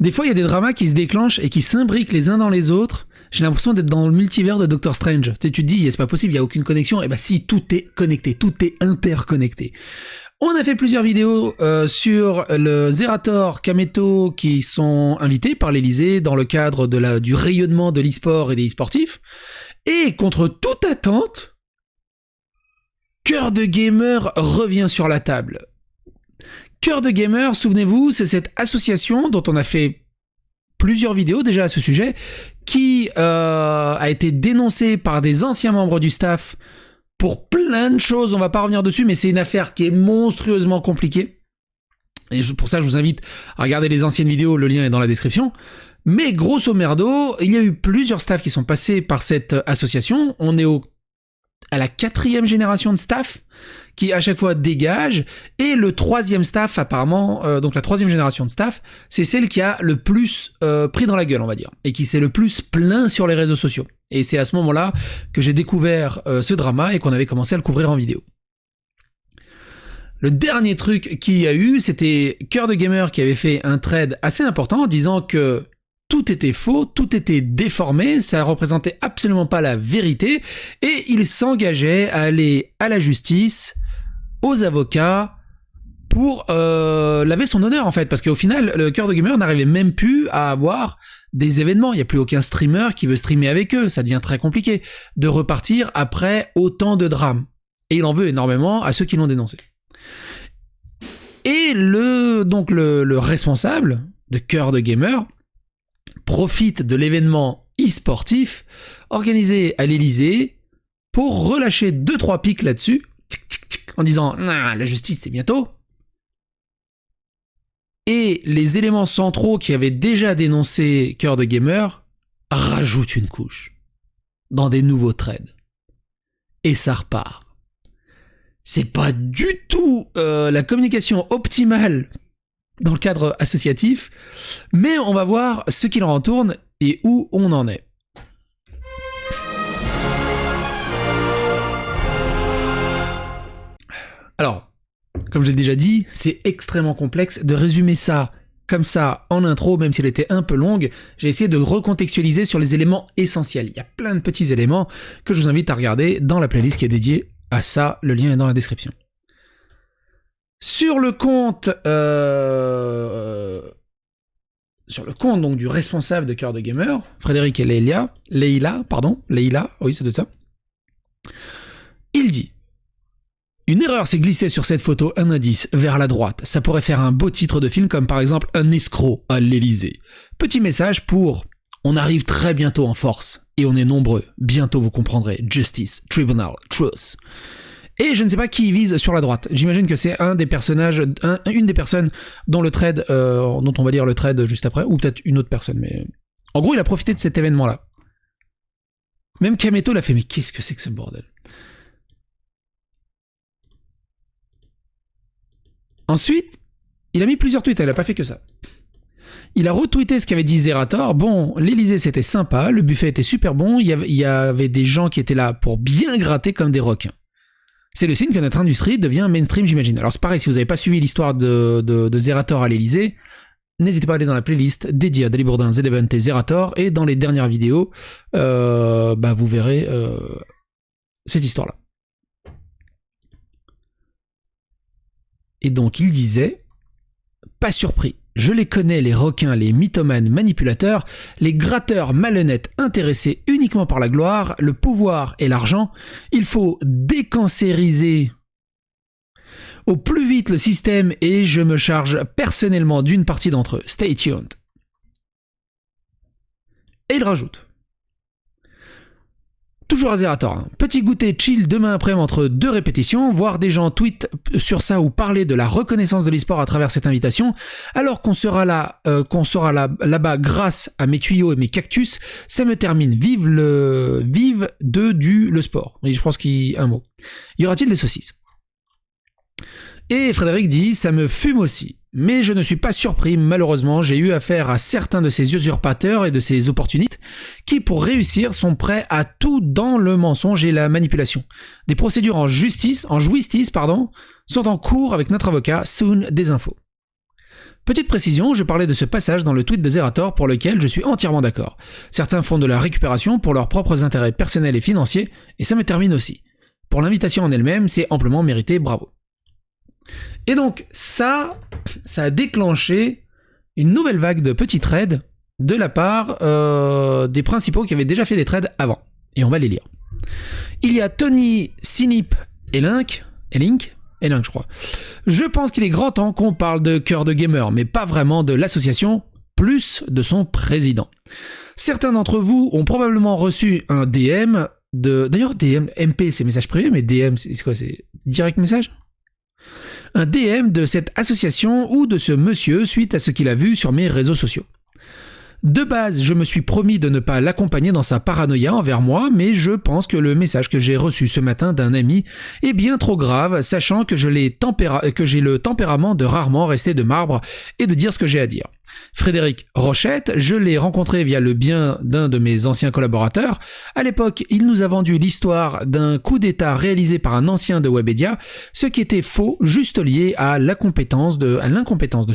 Des fois, il y a des dramas qui se déclenchent et qui s'imbriquent les uns dans les autres. J'ai l'impression d'être dans le multivers de Doctor Strange. Tu sais, tu te dis, c'est pas possible, il n'y a aucune connexion. Eh ben si, tout est connecté, tout est interconnecté. On a fait plusieurs vidéos sur le Zerator, Kameto, qui sont invités par l'Elysée dans le cadre du rayonnement de l'e-sport et des e-sportifs. Et contre toute attente, Cœur de Gamer revient sur la table. Cœur de Gamer, souvenez-vous, c'est cette association dont on a fait plusieurs vidéos déjà à ce sujet, qui a été dénoncée par des anciens membres du staff pour plein de choses. On va pas revenir dessus, mais c'est une affaire qui est monstrueusement compliquée. Et pour ça, je vous invite à regarder les anciennes vidéos, le lien est dans la description. Mais grosso merdo, il y a eu plusieurs staffs qui sont passés par cette association. On est à la 4e génération de staff qui à chaque fois dégage, et le 3e staff apparemment, donc la 3e génération de staff, c'est celle qui a le plus pris dans la gueule, on va dire, et qui s'est le plus plaint sur les réseaux sociaux. Et c'est à ce moment-là que j'ai découvert ce drama et qu'on avait commencé à le couvrir en vidéo. Le dernier truc qu'il y a eu, c'était Cœur de Gamer qui avait fait un trade assez important en disant que tout était faux, tout était déformé, ça représentait absolument pas la vérité, et il s'engageait à aller à la justice, aux avocats, pour laver son honneur en fait, parce qu'au final, le Cœur de Gamer n'arrivait même plus à avoir des événements, il n'y a plus aucun streamer qui veut streamer avec eux, ça devient très compliqué de repartir après autant de drames, et il en veut énormément à ceux qui l'ont dénoncé. Et le responsable de Cœur de Gamer profite de l'événement e-sportif organisé à l'Elysée pour relâcher 2-3 pics là-dessus, en disant « la justice c'est bientôt ». Et les éléments centraux qui avaient déjà dénoncé Cœur de Gamer rajoutent une couche dans des nouveaux threads. Et ça repart. C'est pas du tout la communication optimale dans le cadre associatif, mais on va voir ce qu'il en retourne et où on en est. Alors, comme j'ai déjà dit, c'est extrêmement complexe de résumer ça comme ça en intro, même si elle était un peu longue. J'ai essayé de recontextualiser sur les éléments essentiels. Il y a plein de petits éléments que je vous invite à regarder dans la playlist qui est dédiée à ça, le lien est dans la description. Sur le compte donc du responsable de Cœur de Gamer, Frédéric et Leila, oui c'est de ça, il dit: une erreur s'est glissée sur cette photo, un indice vers la droite. Ça pourrait faire un beau titre de film comme par exemple Un escroc à l'Elysée. Petit message pour on arrive très bientôt en force et on est nombreux. Bientôt vous comprendrez. Justice, Tribunal, Truth. Et je ne sais pas qui vise sur la droite. J'imagine que c'est un des personnages, une des personnes dont le trade, dont on va lire le trade juste après, ou peut-être une autre personne. Mais en gros, il a profité de cet événement-là. Même Kameto l'a fait. Mais qu'est-ce que c'est que ce bordel? Ensuite, il a mis plusieurs tweets. Elle n'a pas fait que ça. Il a retweeté ce qu'avait dit Zerator. Bon, l'Elysée c'était sympa, le buffet était super bon. Il y avait des gens qui étaient là pour bien gratter comme des requins. C'est le signe que notre industrie devient mainstream, j'imagine. Alors c'est pareil, si vous n'avez pas suivi l'histoire de Zerator à l'Elysée, n'hésitez pas à aller dans la playlist dédiée à Dalibourdin, Zedevant et Zerator, et dans les dernières vidéos, vous verrez cette histoire-là. Et donc il disait, pas surpris, je les connais les requins, les mythomanes manipulateurs, les gratteurs malhonnêtes intéressés uniquement par la gloire, le pouvoir et l'argent. Il faut décancériser au plus vite le système et je me charge personnellement d'une partie d'entre eux. Stay tuned. Et il rajoute. Toujours à Zerator, hein. Petit goûter chill demain après-midi entre 2 répétitions, voir des gens tweet sur ça ou parler de la reconnaissance de l'e-sport à travers cette invitation, alors qu'on sera là-bas grâce à mes tuyaux et mes cactus, ça me termine. Vive le sport. Et je pense qu'il y a un mot. Y aura-t-il des saucisses? Et Frédéric dit, ça me fume aussi. Mais je ne suis pas surpris, malheureusement, j'ai eu affaire à certains de ces usurpateurs et de ces opportunistes qui, pour réussir, sont prêts à tout dans le mensonge et la manipulation. Des procédures en justice, sont en cours avec notre avocat, Soon des infos. Petite précision, je parlais de ce passage dans le tweet de Zerator pour lequel je suis entièrement d'accord. Certains font de la récupération pour leurs propres intérêts personnels et financiers, et ça me termine aussi. Pour l'invitation en elle-même, c'est amplement mérité, bravo. Et donc, ça a déclenché une nouvelle vague de petits trades de la part des principaux qui avaient déjà fait des trades avant. Et on va les lire. Il y a Tony Sinip Elink, je crois. Je pense qu'il est grand temps qu'on parle de Cœur de Gamer, mais pas vraiment de l'association, plus de son président. Certains d'entre vous ont probablement reçu un DM de... D'ailleurs, DM, MP, c'est message privé, mais DM, c'est quoi? C'est direct message? Un DM de cette association ou de ce monsieur suite à ce qu'il a vu sur mes réseaux sociaux. De base, je me suis promis de ne pas l'accompagner dans sa paranoïa envers moi, mais je pense que le message que j'ai reçu ce matin d'un ami est bien trop grave, sachant que j'ai le tempérament de rarement rester de marbre et de dire ce que j'ai à dire. Frédéric Rochette, je l'ai rencontré via le bien d'un de mes anciens collaborateurs. À l'époque, il nous a vendu l'histoire d'un coup d'état réalisé par un ancien de Webedia, ce qui était faux, juste lié à l'incompétence de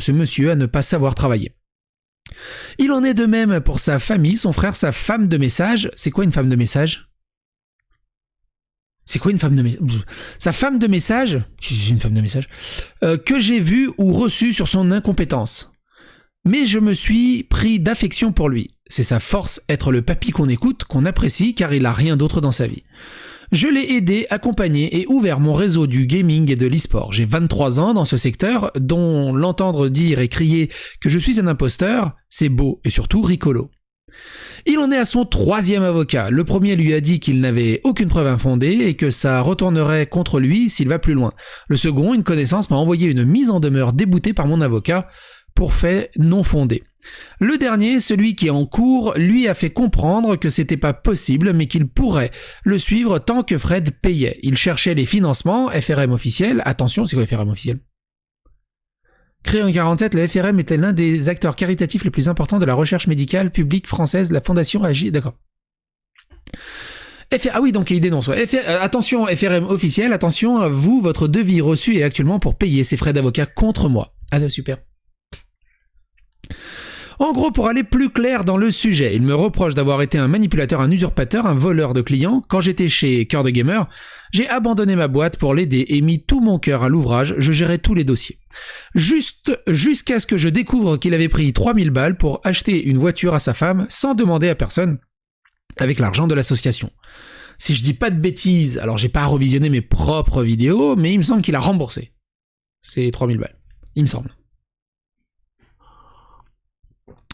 ce monsieur à ne pas savoir travailler. Il en est de même pour sa famille, son frère, sa femme de message. C'est quoi une femme de message? C'est quoi une femme de message? Sa femme de message, c'est une femme de message, que j'ai vue ou reçue sur son incompétence. Mais je me suis pris d'affection pour lui. C'est sa force, être le papy qu'on écoute, qu'on apprécie, car il a rien d'autre dans sa vie. Je l'ai aidé, accompagné et ouvert mon réseau du gaming et de l'e-sport. J'ai 23 ans dans ce secteur, dont l'entendre dire et crier que je suis un imposteur, c'est beau et surtout rigolo. Il en est à son 3e avocat. Le premier lui a dit qu'il n'avait aucune preuve infondée et que ça retournerait contre lui s'il va plus loin. Le second, une connaissance, m'a envoyé une mise en demeure déboutée par mon avocat pour fait non fondé. Le dernier, celui qui est en cours, lui a fait comprendre que c'était pas possible, mais qu'il pourrait le suivre tant que Fred payait. Il cherchait les financements, FRM officiel. Attention, c'est quoi FRM officiel? Créé en 1947, le FRM était l'un des acteurs caritatifs les plus importants de la recherche médicale publique française. La fondation agit... D'accord. Ah oui, donc il dénonce. Ouais. Attention, FRM officiel, attention, vous, votre devis reçu est actuellement pour payer ces frais d'avocat contre moi. Ah, super. En gros, pour aller plus clair dans le sujet, il me reproche d'avoir été un manipulateur, un usurpateur, un voleur de clients. Quand j'étais chez Cœur de Gamer, j'ai abandonné ma boîte pour l'aider et mis tout mon cœur à l'ouvrage, je gérais tous les dossiers. Jusqu'à ce que je découvre qu'il avait pris 3000 balles pour acheter une voiture à sa femme sans demander à personne, avec l'argent de l'association. Si je dis pas de bêtises, alors j'ai pas revisionné mes propres vidéos, mais il me semble qu'il a remboursé ces 3000 balles. Il me semble.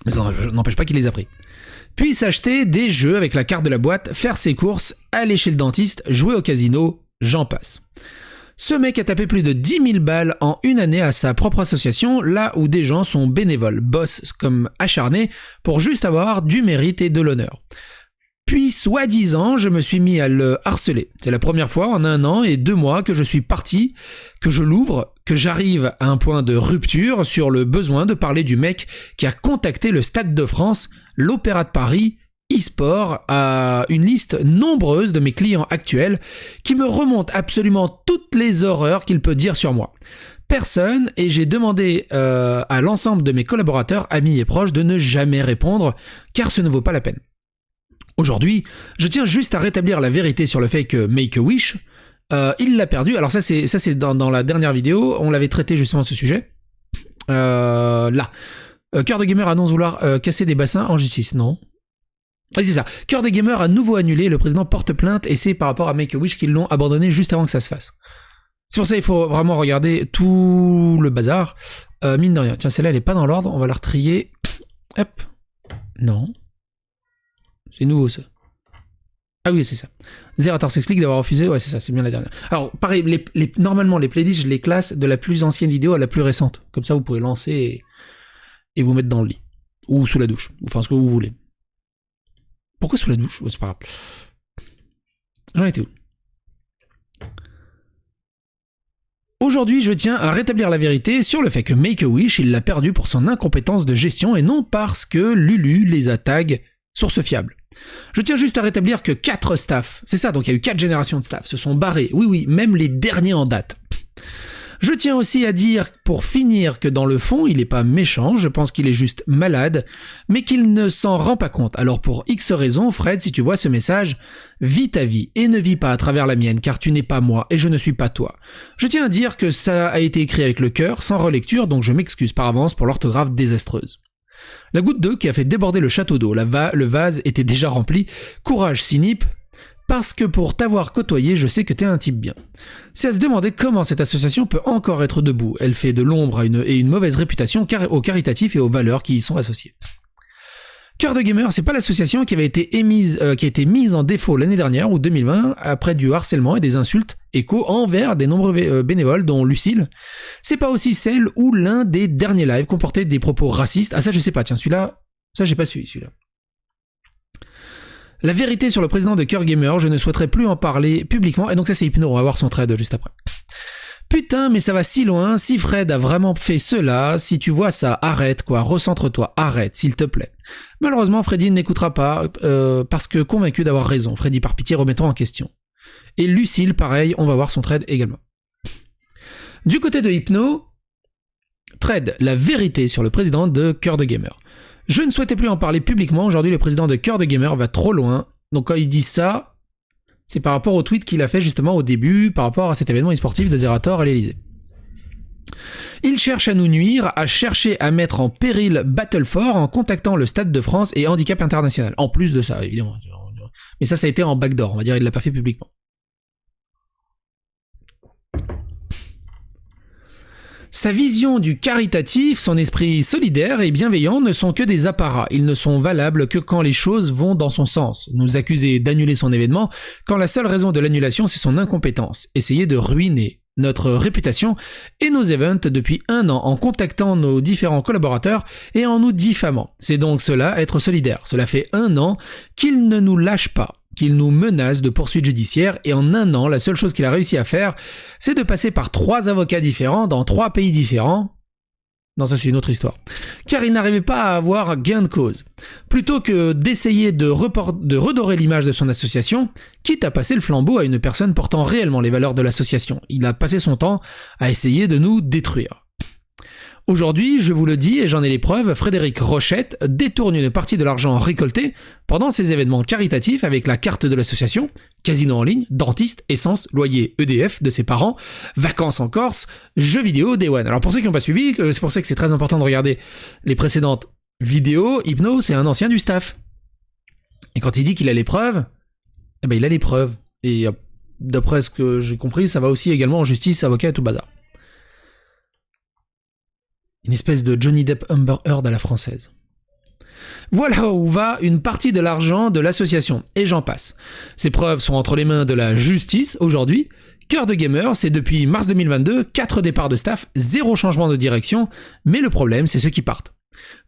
Mais ça n'empêche pas qu'il les a pris. Puis s'acheter des jeux avec la carte de la boîte, faire ses courses, aller chez le dentiste, jouer au casino, j'en passe. Ce mec a tapé plus de 10 000 balles en une année à sa propre association, là où des gens sont bénévoles, bossent comme acharnés, pour juste avoir du mérite et de l'honneur. Puis, soi-disant, je me suis mis à le harceler. C'est la première fois en 1 an et 2 mois que je suis parti, que je l'ouvre, que j'arrive à un point de rupture sur le besoin de parler du mec qui a contacté le Stade de France, l'Opéra de Paris, e-sport, à une liste nombreuse de mes clients actuels qui me remontent absolument toutes les horreurs qu'il peut dire sur moi. Personne, et j'ai demandé à l'ensemble de mes collaborateurs, amis et proches de ne jamais répondre, car ce ne vaut pas la peine. Aujourd'hui, je tiens juste à rétablir la vérité sur le fait que Make-A-Wish, il l'a perdu. Alors ça c'est dans la dernière vidéo, on l'avait traité justement ce sujet. Là. Cœur de Gamer annonce vouloir casser des bassins en justice, non? Oui, c'est ça. Cœur de Gamer a nouveau annulé, le président porte plainte et c'est par rapport à Make-A-Wish qu'ils l'ont abandonné juste avant que ça se fasse. C'est pour ça qu'il faut vraiment regarder tout le bazar. Mine de rien. Tiens, celle-là elle est pas dans l'ordre, on va la retrier. Hop. Non. C'est nouveau ça. Ah oui, c'est ça. Zerator s'explique d'avoir refusé. Ouais, c'est ça, c'est bien la dernière. Alors, pareil, normalement, les playlists, je les classe de la plus ancienne vidéo à la plus récente. Comme ça, vous pouvez lancer et vous mettre dans le lit. Ou sous la douche. Enfin, ce que vous voulez. Pourquoi sous la douche? C'est pas grave. J'en étais où? Aujourd'hui, je tiens à rétablir la vérité sur le fait que Make-A-Wish, il l'a perdu pour son incompétence de gestion et non parce que Lulu les a tags source fiable. Je tiens juste à rétablir que 4 staffs, c'est ça, donc il y a eu 4 générations de staff, se sont barrés, oui, même les derniers en date. Je tiens aussi à dire, pour finir, que dans le fond, il n'est pas méchant, je pense qu'il est juste malade, mais qu'il ne s'en rend pas compte. Alors pour X raisons, Fred, si tu vois ce message, vis ta vie et ne vis pas à travers la mienne, car tu n'es pas moi et je ne suis pas toi. Je tiens à dire que ça a été écrit avec le cœur, sans relecture, donc je m'excuse par avance pour l'orthographe désastreuse. La goutte d'eau qui a fait déborder le château d'eau, le vase était déjà rempli. Courage, Sinip, parce que pour t'avoir côtoyé, je sais que t'es un type bien. C'est à se demander comment cette association peut encore être debout. Elle fait de l'ombre et une mauvaise réputation au caritatif et aux valeurs qui y sont associées. Cœur de Gamer, c'est pas l'association qui avait été qui a été mise en défaut l'année dernière ou 2020 après du harcèlement et des insultes échos envers des nombreux bénévoles dont Lucille. C'est pas aussi celle où l'un des derniers lives comportait des propos racistes. Ah ça je sais pas, tiens celui-là, ça j'ai pas suivi celui-là. La vérité sur le président de Cœur Gamer, je ne souhaiterais plus en parler publiquement, et donc ça c'est Hypno, on va voir son trade juste après. Putain, mais ça va si loin, si Fred a vraiment fait cela, si tu vois ça, arrête quoi, recentre-toi, arrête, s'il te plaît. Malheureusement, Freddy n'écoutera pas, parce que convaincu d'avoir raison, Freddy par pitié remettant en question. Et Lucille, pareil, on va voir son trade également. Du côté de Hypno, trade, la vérité sur le président de Cœur de Gamer. Je ne souhaitais plus en parler publiquement, aujourd'hui le président de Cœur de Gamer va trop loin, donc quand il dit ça, c'est par rapport au tweet qu'il a fait justement au début, par rapport à cet événement e-sportif de Zerator à l'Elysée. Il cherche à nous nuire, à chercher à mettre en péril Battlefort en contactant le Stade de France et Handicap International. En plus de ça, évidemment. Mais ça a été en backdoor, on va dire, il ne l'a pas fait publiquement. Sa vision du caritatif, son esprit solidaire et bienveillant ne sont que des apparats. Ils ne sont valables que quand les choses vont dans son sens. Nous accuser d'annuler son événement quand la seule raison de l'annulation c'est son incompétence. Essayer de ruiner notre réputation et nos events depuis 1 an en contactant nos différents collaborateurs et en nous diffamant. C'est donc cela, être solidaire. Cela fait 1 an qu'il ne nous lâche pas, qu'il nous menace de poursuites judiciaires, et en 1 an, la seule chose qu'il a réussi à faire, c'est de passer par 3 avocats différents dans 3 pays différents. Non, ça c'est une autre histoire. Car il n'arrivait pas à avoir gain de cause. Plutôt que d'essayer de redorer l'image de son association, quitte à passer le flambeau à une personne portant réellement les valeurs de l'association, il a passé son temps à essayer de nous détruire. Aujourd'hui, je vous le dis et j'en ai les preuves, Frédéric Rochette détourne une partie de l'argent récolté pendant ses événements caritatifs avec la carte de l'association, casino en ligne, dentiste, essence, loyer, EDF de ses parents, vacances en Corse, jeux vidéo, Day One. Alors pour ceux qui n'ont pas suivi, c'est pour ça que c'est très important de regarder les précédentes vidéos, Hypno c'est un ancien du staff. Et quand il dit qu'il a les preuves, eh ben il a les preuves. Et d'après ce que j'ai compris, ça va aussi également en justice, avocat et tout bazar. Une espèce de Johnny Depp Amber Heard à la française. Voilà où va une partie de l'argent de l'association, et j'en passe. Ces preuves sont entre les mains de la justice aujourd'hui. Cœur de Gamer, c'est depuis mars 2022, 4 départs de staff, 0 changement de direction, mais le problème, c'est ceux qui partent.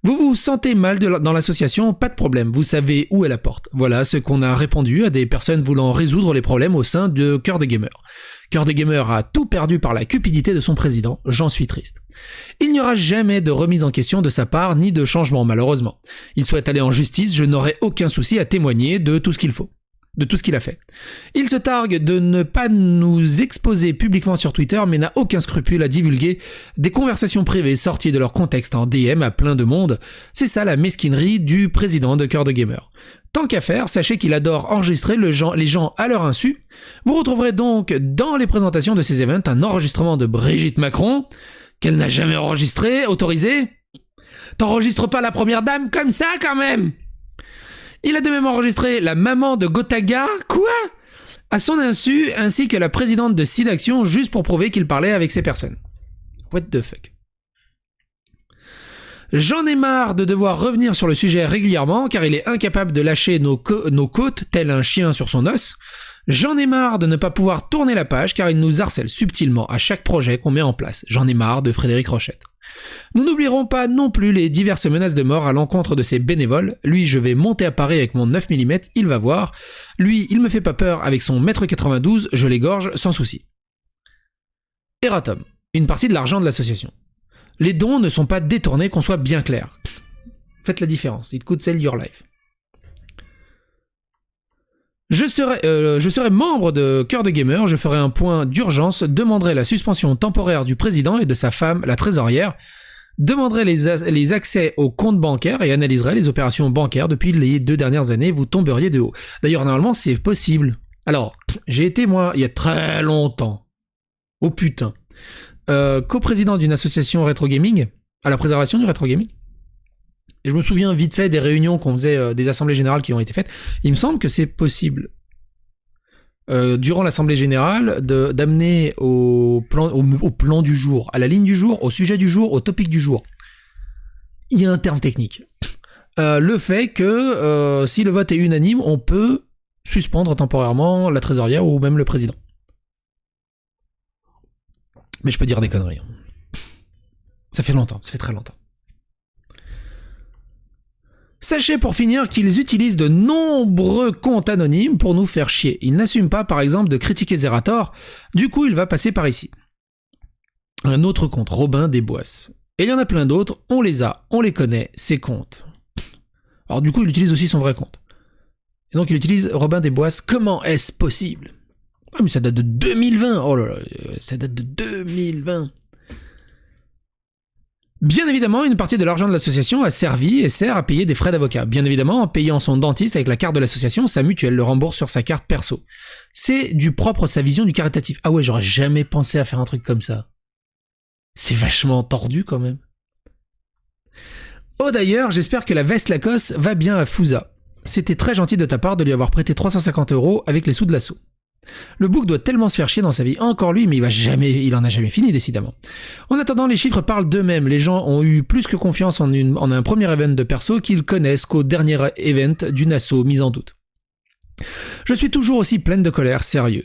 Vous vous sentez mal dans l'association, pas de problème, vous savez où est la porte. Voilà ce qu'on a répondu à des personnes voulant résoudre les problèmes au sein de Cœur de Gamer. Cœur de Gamer a tout perdu par la cupidité de son président, j'en suis triste. Il n'y aura jamais de remise en question de sa part, ni de changement malheureusement. Il souhaite aller en justice, je n'aurai aucun souci à témoigner de tout ce qu'il faut. De tout ce qu'il a fait. Il se targue de ne pas nous exposer publiquement sur Twitter, mais n'a aucun scrupule à divulguer des conversations privées sorties de leur contexte en DM à plein de monde. C'est ça la mesquinerie du président de Cœur de Gamer. Tant qu'à faire, sachez qu'il adore enregistrer les gens à leur insu. Vous retrouverez donc dans les présentations de ces events un enregistrement de Brigitte Macron, qu'elle n'a jamais enregistré, autorisé. T'enregistres pas la première dame comme ça quand même. Il a de même enregistré la maman de Gotaga, quoi ? À son insu, ainsi que la présidente de SIDAction, juste pour prouver qu'il parlait avec ces personnes. What the fuck ? J'en ai marre de devoir revenir sur le sujet régulièrement, car il est incapable de lâcher nos côtes, tel un chien sur son os. J'en ai marre de ne pas pouvoir tourner la page, car il nous harcèle subtilement à chaque projet qu'on met en place. J'en ai marre de Frédéric Rochette. Nous n'oublierons pas non plus les diverses menaces de mort à l'encontre de ses bénévoles. Lui, je vais monter à Paris avec mon 9 mm, il va voir. Lui, il me fait pas peur avec son 1m92, je l'égorge sans souci. Eratom, une partie de l'argent de l'association. Les dons ne sont pas détournés, qu'on soit bien clair. Faites la différence, it could sell your life. Je serai membre de Cœur de Gamer, je ferai un point d'urgence, demanderai la suspension temporaire du président et de sa femme, la trésorière, demanderai les accès aux comptes bancaires et analyserai les opérations bancaires depuis les 2 dernières années, vous tomberiez de haut. D'ailleurs, normalement, c'est possible. Alors, j'ai été, moi, il y a très longtemps, oh putain, coprésident d'une association rétro gaming, à la préservation du rétro gaming. Et je me souviens vite fait des réunions qu'on faisait, des assemblées générales qui ont été faites. Il me semble que c'est possible, durant l'assemblée générale, d'amener au plan du jour, à la ligne du jour, au sujet du jour, au topic du jour. Il y a un terme technique. Le fait que si le vote est unanime, on peut suspendre temporairement la trésorière ou même le président. Mais je peux dire des conneries. Ça fait longtemps, ça fait très longtemps. Sachez pour finir qu'ils utilisent de nombreux comptes anonymes pour nous faire chier. Ils n'assument pas par exemple de critiquer Zerator, du coup il va passer par ici. Un autre compte, Robin Desbois. Et il y en a plein d'autres, on les a, on les connaît, ces comptes. Alors du coup il utilise aussi son vrai compte. Et donc il utilise Robin Desbois, comment est-ce possible? Ah mais ça date de 2020, oh là là, ça date de 2020. Bien évidemment, une partie de l'argent de l'association a servi et sert à payer des frais d'avocat. Bien évidemment, en payant son dentiste avec la carte de l'association, sa mutuelle le rembourse sur sa carte perso. C'est du propre sa vision du caritatif. Ah ouais, j'aurais jamais pensé à faire un truc comme ça. C'est vachement tordu quand même. Oh d'ailleurs, j'espère que la veste Lacoste va bien à Fouza. C'était très gentil de ta part de lui avoir prêté 350 € avec les sous de l'assaut. Le bouc doit tellement se faire chier dans sa vie, encore lui, mais il en a jamais fini décidément. En attendant, les chiffres parlent d'eux-mêmes, les gens ont eu plus que confiance en un premier event de perso qu'ils connaissent qu'au dernier event d'une asso mise en doute. Je suis toujours aussi pleine de colère, sérieux.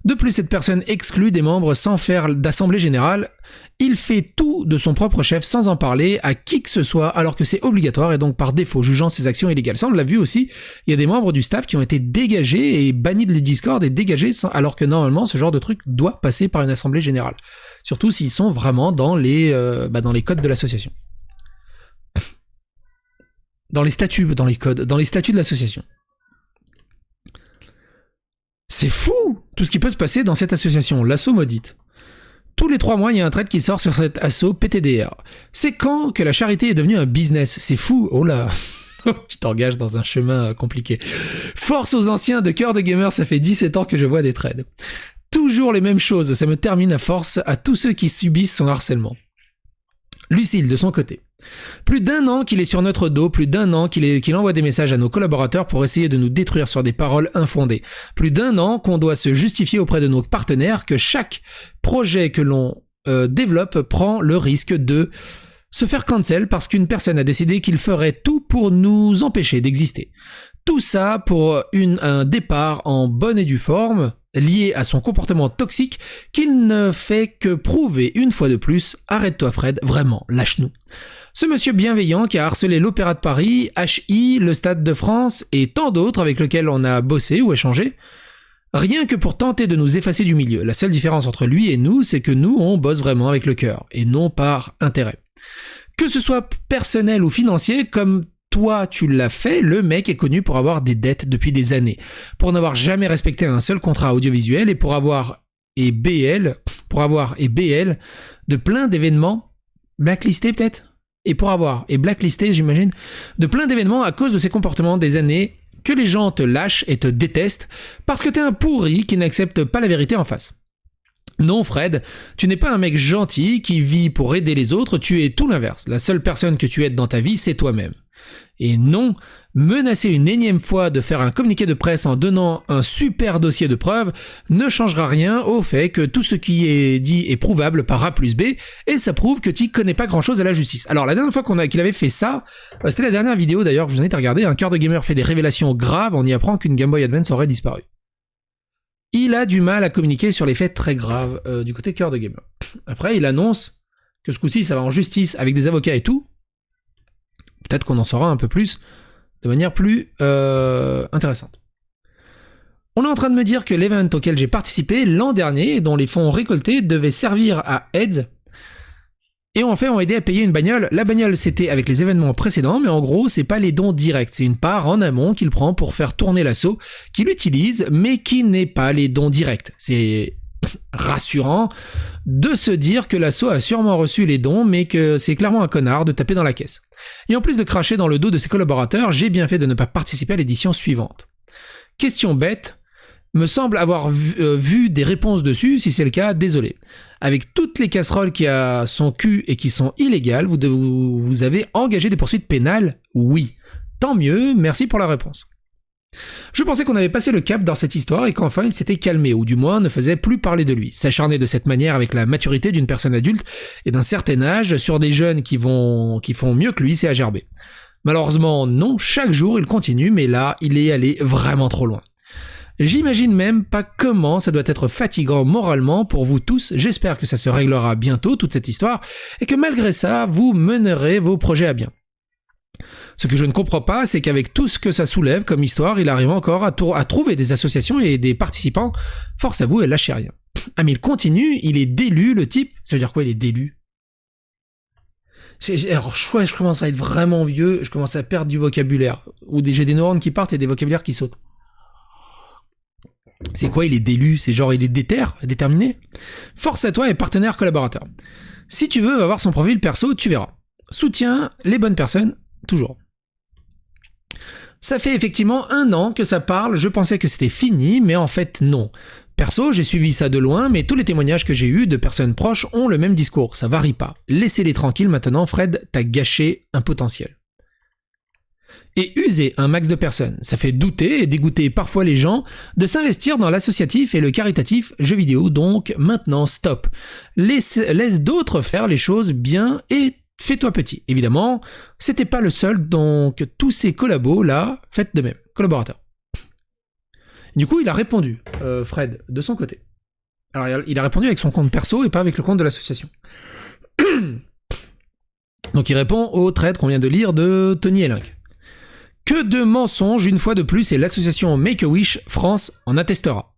De plus, cette personne exclut des membres sans faire d'assemblée générale. Il fait tout de son propre chef sans en parler à qui que ce soit, alors que c'est obligatoire et donc par défaut, jugeant ses actions illégales. Ça, on l'a vu aussi, il y a des membres du staff qui ont été dégagés et bannis de le Discord et dégagés alors que normalement, ce genre de truc doit passer par une assemblée générale. Surtout s'ils sont vraiment dans les codes de l'association. Dans les statuts de l'association. C'est fou tout ce qui peut se passer dans cette association, l'asso maudite. Tous les 3 mois, il y a un trade qui sort sur cet asso PTDR. C'est quand que la charité est devenue un business? C'est fou, oh là. Tu t'engages dans un chemin compliqué. Force aux anciens de Cœur de Gamer, ça fait 17 ans que je vois des trades. Toujours les mêmes choses, ça me termine à force à tous ceux qui subissent son harcèlement. Lucille, de son côté. Plus d'1 an qu'il est sur notre dos, plus d'1 an qu'il envoie des messages à nos collaborateurs pour essayer de nous détruire sur des paroles infondées. Plus d'1 an qu'on doit se justifier auprès de nos partenaires que chaque projet que l'on développe prend le risque de se faire cancel parce qu'une personne a décidé qu'il ferait tout pour nous empêcher d'exister. Tout ça pour un départ en bonne et due forme, lié à son comportement toxique qu'il ne fait que prouver une fois de plus. Arrête-toi Fred, vraiment, lâche-nous. Ce monsieur bienveillant qui a harcelé l'Opéra de Paris, HI, le Stade de France et tant d'autres avec lesquels on a bossé ou échangé, rien que pour tenter de nous effacer du milieu. La seule différence entre lui et nous, c'est que nous, on bosse vraiment avec le cœur et non par intérêt. Que ce soit personnel ou financier, comme toi tu l'as fait, le mec est connu pour avoir des dettes depuis des années, pour n'avoir jamais respecté un seul contrat audiovisuel et pour avoir et BL de plein d'événements blacklistés peut-être, et pour avoir et blacklisté j'imagine, de plein d'événements à cause de ses comportements des années que les gens te lâchent et te détestent parce que t'es un pourri qui n'accepte pas la vérité en face. Non Fred, tu n'es pas un mec gentil qui vit pour aider les autres, tu es tout l'inverse. La seule personne que tu aides dans ta vie, c'est toi-même. Et non, menacer une énième fois de faire un communiqué de presse en donnant un super dossier de preuves ne changera rien au fait que tout ce qui est dit est prouvable par A plus B, et ça prouve que tu connais pas grand-chose à la justice. Alors la dernière fois qu'il avait fait ça, c'était la dernière vidéo d'ailleurs que je vous invite à regarder, un Cœur de Gamer fait des révélations graves, on y apprend qu'une Game Boy Advance aurait disparu. Il a du mal à communiquer sur les faits très graves du côté Cœur de Gamer. Après, il annonce que ce coup-ci, ça va en justice avec des avocats et tout. Peut-être qu'on en saura un peu plus de manière plus intéressante. On est en train de me dire que l'event auquel j'ai participé l'an dernier, dont les fonds récoltés devaient servir à AIDS, et en fait ont aidé à payer une bagnole. La bagnole, c'était avec les événements précédents, mais en gros, c'est pas les dons directs, c'est une part en amont qu'il prend pour faire tourner l'assaut, qu'il utilise, mais qui n'est pas les dons directs. C'est rassurant de se dire que l'assaut a sûrement reçu les dons, mais que c'est clairement un connard de taper dans la caisse. Et en plus de cracher dans le dos de ses collaborateurs, j'ai bien fait de ne pas participer à l'édition suivante. Question bête, me semble avoir vu des réponses dessus, si c'est le cas, désolé. Avec toutes les casseroles qui a son cul et qui sont illégales, vous avez engagé des poursuites pénales? Oui. Tant mieux, merci pour la réponse. Je pensais qu'on avait passé le cap dans cette histoire et qu'enfin il s'était calmé, ou du moins ne faisait plus parler de lui. S'acharner de cette manière avec la maturité d'une personne adulte et d'un certain âge sur des jeunes qui font mieux que lui, c'est à gerber. Malheureusement, non, chaque jour il continue, mais là, il est allé vraiment trop loin. J'imagine même pas comment ça doit être fatigant moralement pour vous tous. J'espère que ça se réglera bientôt, toute cette histoire, et que malgré ça, vous mènerez vos projets à bien. Ce que je ne comprends pas, c'est qu'avec tout ce que ça soulève comme histoire, il arrive encore à trouver des associations et des participants. Force à vous et lâchez rien. Ah mais il continue, il est délu, le type. Ça veut dire quoi, il est délu? Alors je commence à être vraiment vieux, je commence à perdre du vocabulaire. Ou j'ai des neurones qui partent et des vocabulaires qui sautent. C'est quoi, il est délu? C'est genre il est déterminé? Force à toi et partenaire collaborateur. Si tu veux avoir son profil perso, tu verras. Soutiens les bonnes personnes, toujours. Ça fait effectivement 1 an que ça parle, je pensais que c'était fini, mais en fait non. Perso, j'ai suivi ça de loin, mais tous les témoignages que j'ai eus de personnes proches ont le même discours, ça varie pas. Laissez-les tranquilles maintenant, Fred, t'as gâché un potentiel. Et user un max de personnes, ça fait douter et dégoûter parfois les gens de s'investir dans l'associatif et le caritatif jeux vidéo, donc maintenant stop. Laisse d'autres faire les choses bien et fais-toi petit. Évidemment, c'était pas le seul, donc tous ces collabos là, faites de même, collaborateurs. Du coup, il a répondu, Fred, de son côté. Alors, il a répondu avec son compte perso et pas avec le compte de l'association. Donc il répond au thread qu'on vient de lire de Tony Elink. Que de mensonges, une fois de plus, et l'association Make-A-Wish France en attestera.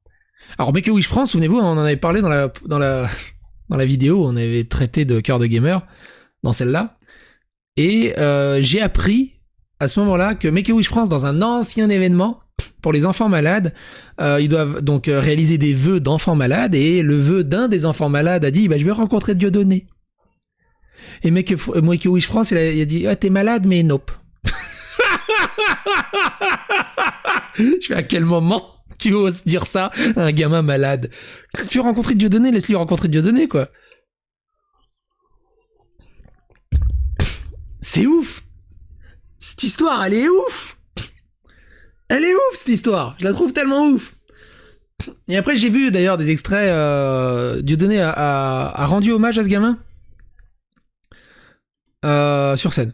Alors Make-A-Wish France, souvenez-vous, on en avait parlé dans la vidéo, on avait traité de cœur de gamer, dans celle-là, et j'ai appris à ce moment-là que Make-A-Wish France, dans un ancien événement, pour les enfants malades, ils doivent donc réaliser des vœux d'enfants malades, et le vœu d'un des enfants malades a dit « je vais rencontrer Dieudonné ». Et Make-A-Wish France, il a dit « t'es malade, mais nope ». Je fais à quel moment tu oses dire ça à un gamin malade? Tu veux rencontrer Dieudonné, laisse-lui rencontrer Dieudonné, quoi. C'est ouf. Cette histoire, elle est ouf. Elle est ouf, cette histoire. Je la trouve tellement ouf. Et après, j'ai vu d'ailleurs des extraits. Dieudonné a rendu hommage à ce gamin sur scène.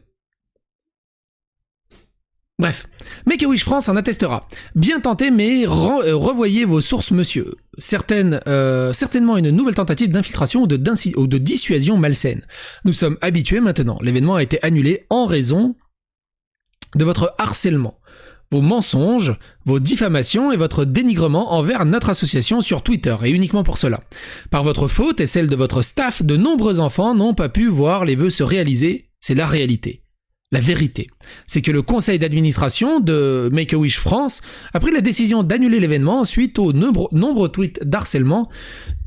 Bref, Make-A-Wish France en attestera. Bien tenté, mais revoyez vos sources, monsieur. Certainement une nouvelle tentative d'infiltration ou de dissuasion malsaine. Nous sommes habitués maintenant. L'événement a été annulé en raison de votre harcèlement, vos mensonges, vos diffamations et votre dénigrement envers notre association sur Twitter, et uniquement pour cela. Par votre faute et celle de votre staff, de nombreux enfants n'ont pas pu voir les vœux se réaliser. C'est la réalité. La vérité, c'est que le conseil d'administration de Make-A-Wish France a pris la décision d'annuler l'événement suite aux nombreux tweets d'harcèlement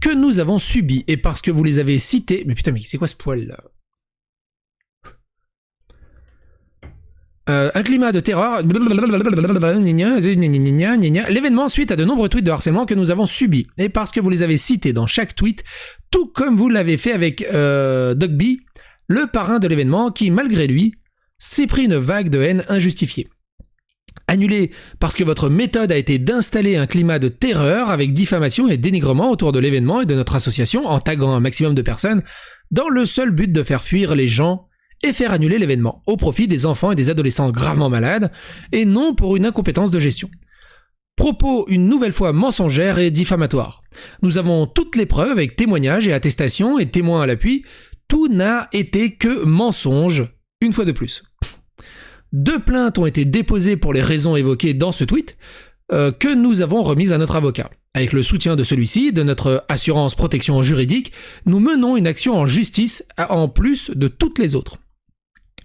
que nous avons subis, et parce que vous les avez cités... Mais putain, mais c'est quoi ce poil là? Un climat de terreur... L'événement suite à de nombreux tweets de harcèlement que nous avons subis, et parce que vous les avez cités dans chaque tweet, tout comme vous l'avez fait avec Dogby, le parrain de l'événement, qui, malgré lui, s'est pris une vague de haine injustifiée. Annulé parce que votre méthode a été d'installer un climat de terreur avec diffamation et dénigrement autour de l'événement et de notre association en taguant un maximum de personnes dans le seul but de faire fuir les gens et faire annuler l'événement au profit des enfants et des adolescents gravement malades et non pour une incompétence de gestion. Propos une nouvelle fois mensongères et diffamatoires. Nous avons toutes les preuves avec témoignages et attestations et témoins à l'appui. Tout n'a été que mensonge, une fois de plus. 2 plaintes ont été déposées pour les raisons évoquées dans ce tweet, que nous avons remises à notre avocat. Avec le soutien de celui-ci, de notre assurance protection juridique, nous menons une action en justice en plus de toutes les autres.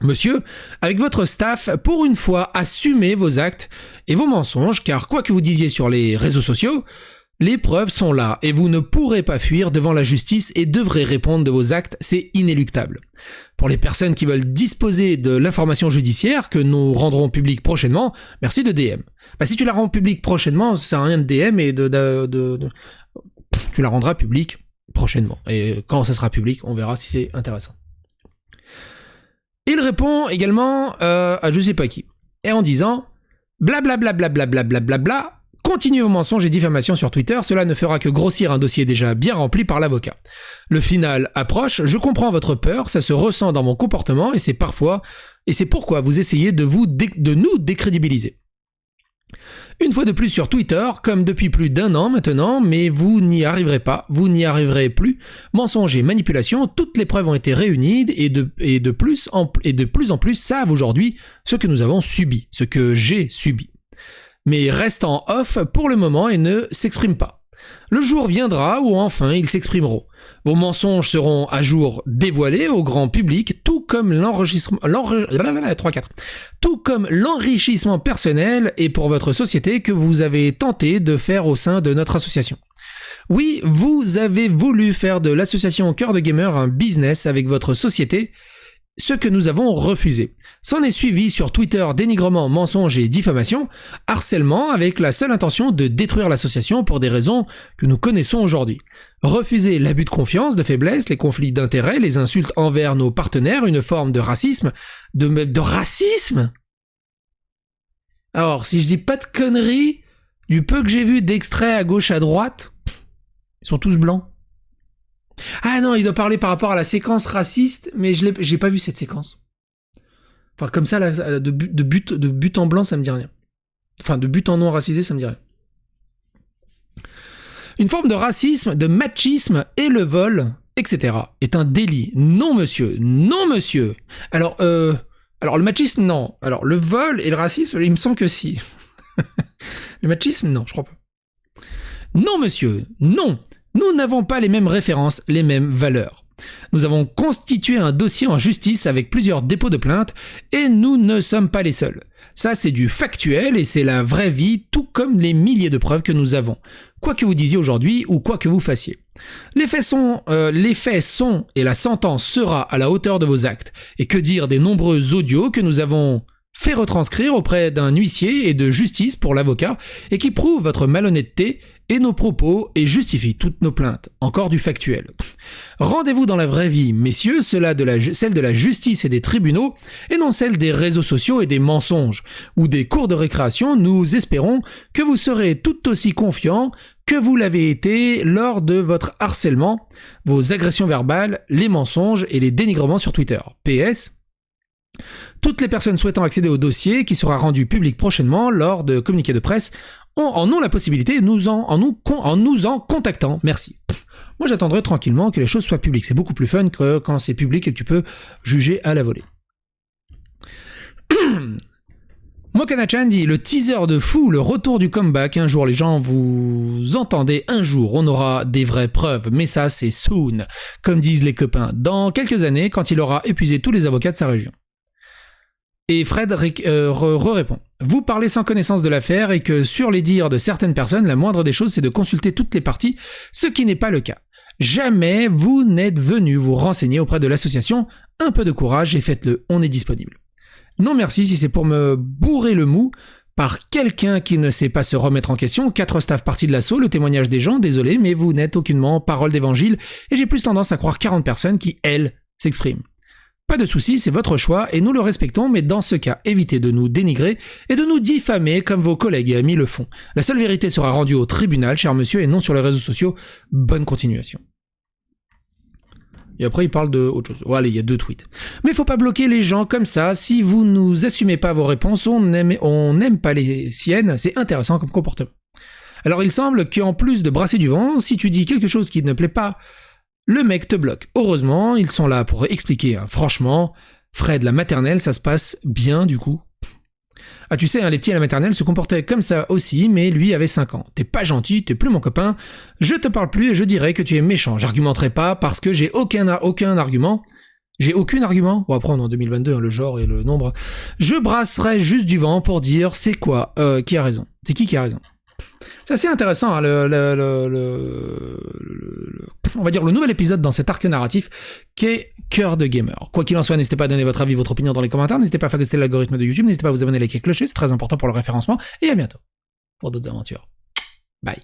Monsieur, avec votre staff, pour une fois, assumez vos actes et vos mensonges, car quoi que vous disiez sur les réseaux sociaux, les preuves sont là et vous ne pourrez pas fuir devant la justice et devrez répondre de vos actes, c'est inéluctable. Pour les personnes qui veulent disposer de l'information judiciaire que nous rendrons publique prochainement, merci de DM. Si tu la rends publique prochainement, ça sert à rien de DM et tu la rendras publique prochainement. Et quand ça sera public, on verra si c'est intéressant. Il répond également à je sais pas qui, et en disant blablabla, continuez vos mensonges et diffamations sur Twitter, cela ne fera que grossir un dossier déjà bien rempli par l'avocat. Le final approche, je comprends votre peur, ça se ressent dans mon comportement et c'est pourquoi vous essayez de nous décrédibiliser. Une fois de plus sur Twitter, comme depuis plus d'1 an maintenant, mais vous n'y arriverez pas, vous n'y arriverez plus. Mensonges et manipulations, toutes les preuves ont été réunies et de plus en plus savent aujourd'hui ce que nous avons subi, ce que j'ai subi. Mais restent en off pour le moment et ne s'expriment pas. Le jour viendra où enfin ils s'exprimeront. Vos mensonges seront à jour dévoilés au grand public, tout comme l'enrichissement personnel et pour votre société que vous avez tenté de faire au sein de notre association. Oui, vous avez voulu faire de l'association Cœur de Gamer un business avec votre société, ce que nous avons refusé. S'en est suivi sur Twitter dénigrement, mensonges et diffamation, harcèlement avec la seule intention de détruire l'association pour des raisons que nous connaissons aujourd'hui. Refuser l'abus de confiance, de faiblesse, les conflits d'intérêts, les insultes envers nos partenaires, une forme de racisme. De racisme ? Alors, si je dis pas de conneries, du peu que j'ai vu d'extraits à gauche à droite, ils sont tous blancs. Ah non, il doit parler par rapport à la séquence raciste, mais j'ai pas vu cette séquence. Enfin, comme ça, là, de but en blanc, ça me dit rien. Enfin, de but en non racisé, ça me dit rien. Une forme de racisme, de machisme et le vol, etc. est un délit. Non, monsieur. Non, monsieur. Alors, le machisme, non. Alors, le vol et le racisme, il me semble que si. Le machisme, non, je crois pas. Non, monsieur. Non. Nous n'avons pas les mêmes références, les mêmes valeurs. Nous avons constitué un dossier en justice avec plusieurs dépôts de plainte et nous ne sommes pas les seuls. Ça, c'est du factuel et c'est la vraie vie, tout comme les milliers de preuves que nous avons. Quoi que vous disiez aujourd'hui ou quoi que vous fassiez. Les faits sont et la sentence sera à la hauteur de vos actes. Et que dire des nombreux audios que nous avons fait retranscrire auprès d'un huissier et de justice pour l'avocat et qui prouvent votre malhonnêteté et nos propos et justifient toutes nos plaintes. Encore du factuel. Rendez-vous dans la vraie vie, messieurs, celle de la justice et des tribunaux, et non celle des réseaux sociaux et des mensonges, ou des cours de récréation. Nous espérons que vous serez tout aussi confiants que vous l'avez été lors de votre harcèlement, vos agressions verbales, les mensonges et les dénigrements sur Twitter. PS. Toutes les personnes souhaitant accéder au dossier, qui sera rendu public prochainement lors de communiqués de presse, en ont la possibilité en nous en contactant. Merci. Moi, j'attendrai tranquillement que les choses soient publiques. C'est beaucoup plus fun que quand c'est public et que tu peux juger à la volée. Mokana-chan dit, le teaser de fou, le retour du comeback. Un jour, les gens, vous entendez, un jour, on aura des vraies preuves. Mais ça, c'est soon, comme disent les copains. Dans quelques années, quand il aura épuisé tous les avocats de sa région. Et Fred répond. Vous parlez sans connaissance de l'affaire et que sur les dires de certaines personnes, la moindre des choses, c'est de consulter toutes les parties, ce qui n'est pas le cas. Jamais vous n'êtes venu vous renseigner auprès de l'association. Un peu de courage et faites-le, on est disponible. Non merci si c'est pour me bourrer le mou par quelqu'un qui ne sait pas se remettre en question. 4 staffs partis de l'assaut, le témoignage des gens, désolé, mais vous n'êtes aucunement parole d'évangile et j'ai plus tendance à croire 40 personnes qui, elles, s'expriment. Pas de souci, c'est votre choix et nous le respectons, mais dans ce cas, évitez de nous dénigrer et de nous diffamer comme vos collègues et amis le font. La seule vérité sera rendue au tribunal, cher monsieur, et non sur les réseaux sociaux. Bonne continuation. Et après, il parle de autre chose. Oh, allez, il y a 2 tweets. Mais faut pas bloquer les gens comme ça. Si vous nous assumez pas vos réponses, on n'aime pas les siennes. C'est intéressant comme comportement. Alors, il semble qu'en plus de brasser du vent, si tu dis quelque chose qui ne plaît pas, le mec te bloque. Heureusement, ils sont là pour expliquer. Hein. Franchement, Fred, la maternelle, ça se passe bien du coup. Ah tu sais, hein, les petits à la maternelle se comportaient comme ça aussi, mais lui avait 5 ans. T'es pas gentil, t'es plus mon copain, je te parle plus et je dirais que tu es méchant. J'argumenterai pas parce que j'ai aucun argument. J'ai aucun argument. Bon, après, on est en 2022, hein, le genre et le nombre. Je brasserai juste du vent pour dire c'est quoi qui a raison. C'est qui a raison. C'est assez intéressant, hein, on va dire le nouvel épisode dans cet arc narratif qu'est Cœur de Gamer. Quoi qu'il en soit, n'hésitez pas à donner votre avis, votre opinion dans les commentaires, n'hésitez pas à phagocyter l'algorithme de YouTube, n'hésitez pas à vous abonner, liker, clocher, c'est très important pour le référencement, et à bientôt pour d'autres aventures. Bye.